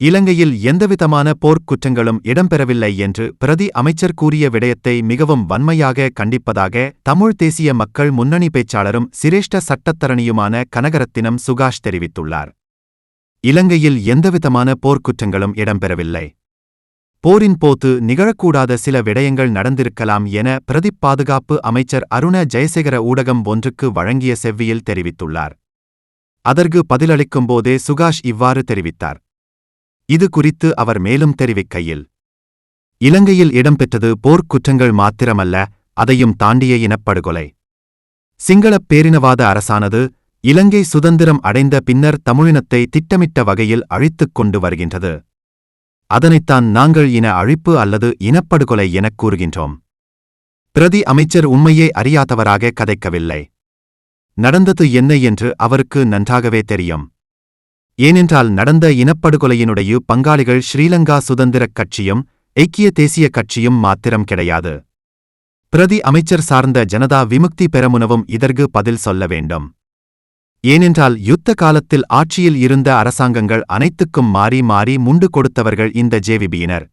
இலங்கையில் எந்தவிதமான போர்க்குற்றங்களும் இடம்பெறவில்லை என்று பிரதி அமைச்சர் கூறிய விடயத்தை மிகவும் வன்மையாக கண்டிப்பதாக தமிழ் தேசிய மக்கள் முன்னணி பேச்சாளரும் சிரேஷ்ட சட்டத்தரணியுமான கனகரத்தினம் சுகாஷ் தெரிவித்துள்ளார். இலங்கையில் எந்தவிதமான போர்க்குற்றங்களும் இடம்பெறவில்லை. போரின் போது நிகழக்கூடாத சில விடயங்கள் நடந்திருக்கலாம் என பிரதிப் பாதுகாப்பு அமைச்சர் அருண ஜெயசேகர ஊடகம் ஒன்றுக்கு வழங்கிய செவ்வியில் தெரிவித்துள்ளார். அதற்கு பதிலளிக்கும்போதே சுகாஷ் இவ்வாறு தெரிவித்தார். இது குறித்து அவர் மேலும் தெரிவிக்கையில், இலங்கையில் இடம்பெற்றது போர்க்குற்றங்கள் மாத்திரமல்ல, அதையும் தாண்டிய இனப்படுகொலை. சிங்களப் பேரினவாத அரசானது இலங்கை சுதந்திரம் அடைந்த பின்னர் தமிழினத்தை திட்டமிட்ட வகையில் அழித்துக் கொண்டு வருகின்றது. அதனைத்தான் நாங்கள் இன அழிப்பு அல்லது இனப்படுகொலை எனக் கூறுகின்றோம். பிரதி அமைச்சர் உண்மையை அறியாதவராக கதைக்கவில்லை. நடந்தது என்ன என்று அவருக்கு நன்றாகவே தெரியும். ஏனென்றால் நடந்த இனப்படுகொலையினுடைய பங்காளிகள் ஸ்ரீலங்கா சுதந்திரக் கட்சியும் ஐக்கிய தேசிய கட்சியும் மாத்திரம் கிடையாது. பிரதி அமைச்சர் சார்ந்த ஜனதா விமுக்தி பெரமுனவும் இதற்கு பதில் சொல்ல வேண்டும். ஏனென்றால் யுத்த காலத்தில் ஆட்சியில் இருந்த அரசாங்கங்கள் அனைத்துக்கும் மாறி மாறி முண்டு கொடுத்தவர்கள் இந்த ஜேவிபியினர்.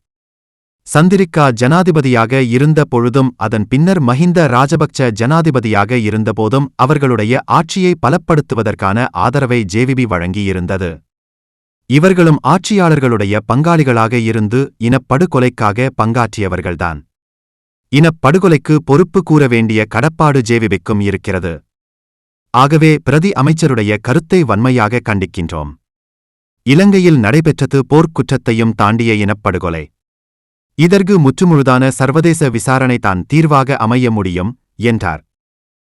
சந்திரிகா ஜனாதிபதியாக இருந்த பொழுதும் அதன் பின்னர் மஹிந்த ராஜபக்ச ஜனாதிபதியாக இருந்தபோதும் அவர்களுடைய ஆட்சியை பலப்படுத்துவதற்கான ஆதரவை ஜேவிபி வழங்கியிருந்தது. இவர்களும் ஆட்சியாளர்களுடைய பங்காளிகளாக இருந்து இனப்படுகொலைக்காக பங்காற்றியவர்கள்தான். இனப்படுகொலைக்கு பொறுப்பு கூற வேண்டிய கடப்பாடு ஜேவிபிக்கும் இருக்கிறது. ஆகவே பிரதி அமைச்சருடைய கருத்தை வன்மையாக கண்டிக்கின்றோம். இலங்கையில் நடைபெற்றது போர்க்குற்றத்தையும் தாண்டிய இனப்படுகொலை. இதற்கு முற்றுமுழுதான சர்வதேச விசாரணைதான் தீர்வாக அமைய முடியும் என்றார்.